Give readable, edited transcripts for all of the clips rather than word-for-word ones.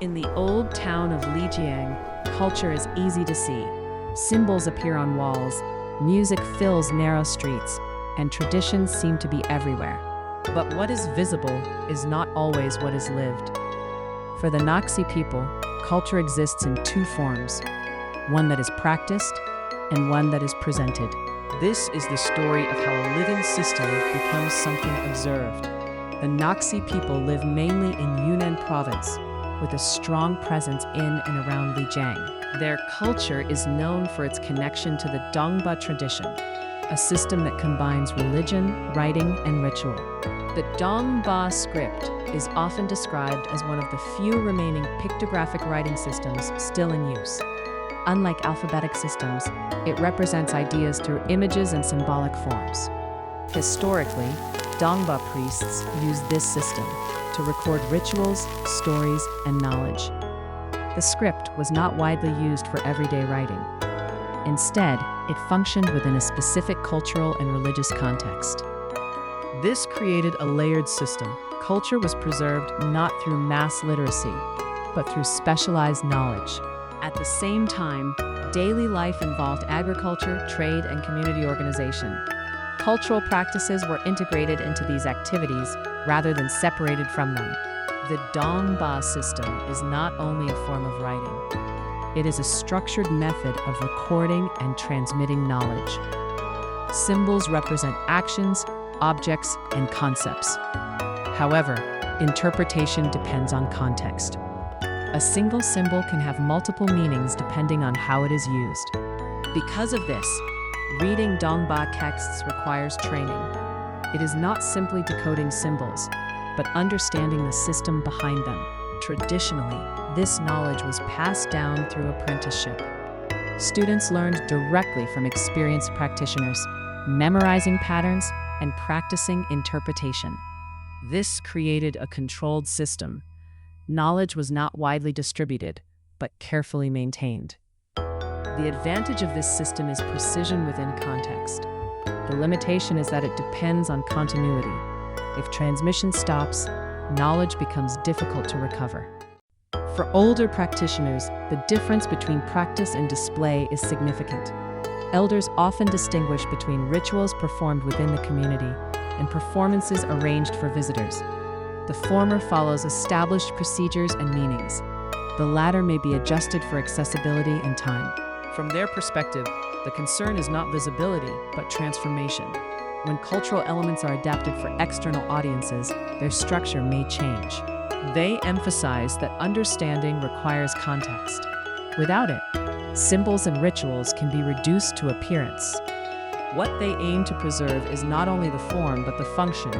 In the old town of Lijiang, culture is easy to see. Symbols appear on walls, music fills narrow streets, and traditions seem to be everywhere. But what is visible is not always what is lived. For the Naxi people, culture exists in two forms, one that is practiced and one that is presented. This is the story of how a living system becomes something observed. The Naxi people live mainly in Yunnan province, with a strong presence in and around Lijiang. Their culture is known for its connection to the Dongba tradition, a system that combines religion, writing, and ritual. The Dongba script is often described as one of the few remaining pictographic writing systems still in use. Unlike alphabetic systems, it represents ideas through images and symbolic forms. Historically, Dongba priests used this system to record rituals, stories, and knowledge. The script was not widely used for everyday writing. Instead, it functioned within a specific cultural and religious context. This created a layered system. Culture was preserved not through mass literacy, but through specialized knowledge. At the same time, daily life involved agriculture, trade, and community organization. Cultural practices were integrated into these activities rather than separated from them. The Dongba system is not only a form of writing. It is a structured method of recording and transmitting knowledge. Symbols represent actions, objects, and concepts. However, interpretation depends on context. A single symbol can have multiple meanings depending on how it is used. Because of this, reading Dongba texts requires training. It is not simply decoding symbols, but understanding the system behind them. Traditionally, this knowledge was passed down through apprenticeship. Students learned directly from experienced practitioners, memorizing patterns and practicing interpretation. This created a controlled system. Knowledge was not widely distributed, but carefully maintained. The advantage of this system is precision within context. The limitation is that it depends on continuity. If transmission stops, knowledge becomes difficult to recover. For older practitioners, the difference between practice and display is significant. Elders often distinguish between rituals performed within the community and performances arranged for visitors. The former follows established procedures and meanings. The latter may be adjusted for accessibility and time. From their perspective, the concern is not visibility, but transformation. When cultural elements are adapted for external audiences, their structure may change. They emphasize that understanding requires context. Without it, symbols and rituals can be reduced to appearance. What they aim to preserve is not only the form but the function,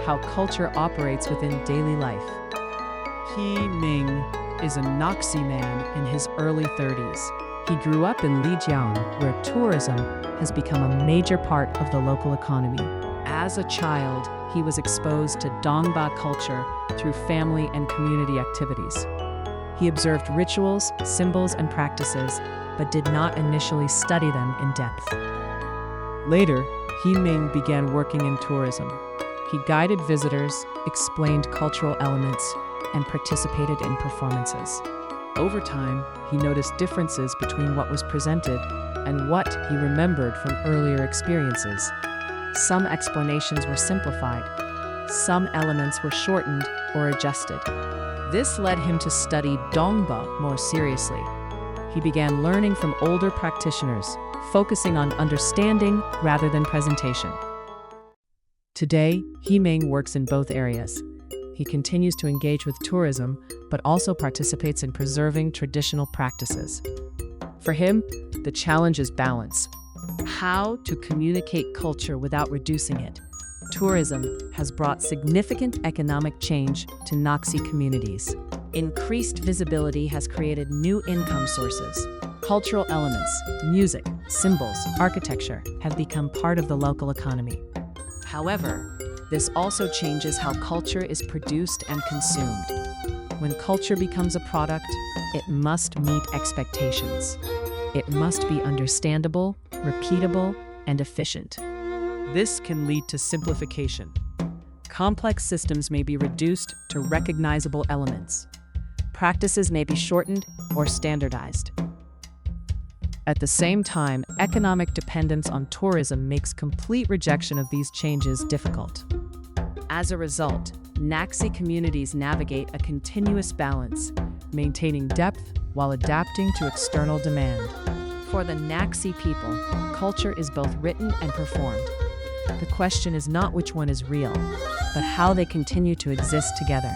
how culture operates within daily life. He Ming is a Naxi man in his early 30s. He grew up in Lijiang, where tourism has become a major part of the local economy. As a child, he was exposed to Dongba culture through family and community activities. He observed rituals, symbols, and practices, but did not initially study them in depth. Later, He Ming began working in tourism. He guided visitors, explained cultural elements, and participated in performances. Over time, he noticed differences between what was presented and what he remembered from earlier experiences. Some explanations were simplified. Some elements were shortened or adjusted. This led him to study Dongba more seriously. He began learning from older practitioners, focusing on understanding rather than presentation. Today, He Ming works in both areas. He continues to engage with tourism, but also participates in preserving traditional practices. For him, the challenge is balance. How to communicate culture without reducing it. Tourism has brought significant economic change to Naxi communities. Increased visibility has created new income sources. Cultural elements, music, symbols, architecture have become part of the local economy. However, this also changes how culture is produced and consumed. When culture becomes a product, it must meet expectations. It must be understandable, repeatable, and efficient. This can lead to simplification. Complex systems may be reduced to recognizable elements. practices may be shortened or standardized. At the same time, economic dependence on tourism makes complete rejection of these changes difficult. As a result, Naxi communities navigate a continuous balance, Maintaining depth while adapting to external demand. For the Naxi people, culture is both written and performed. The question is not which one is real, But how they continue to exist together.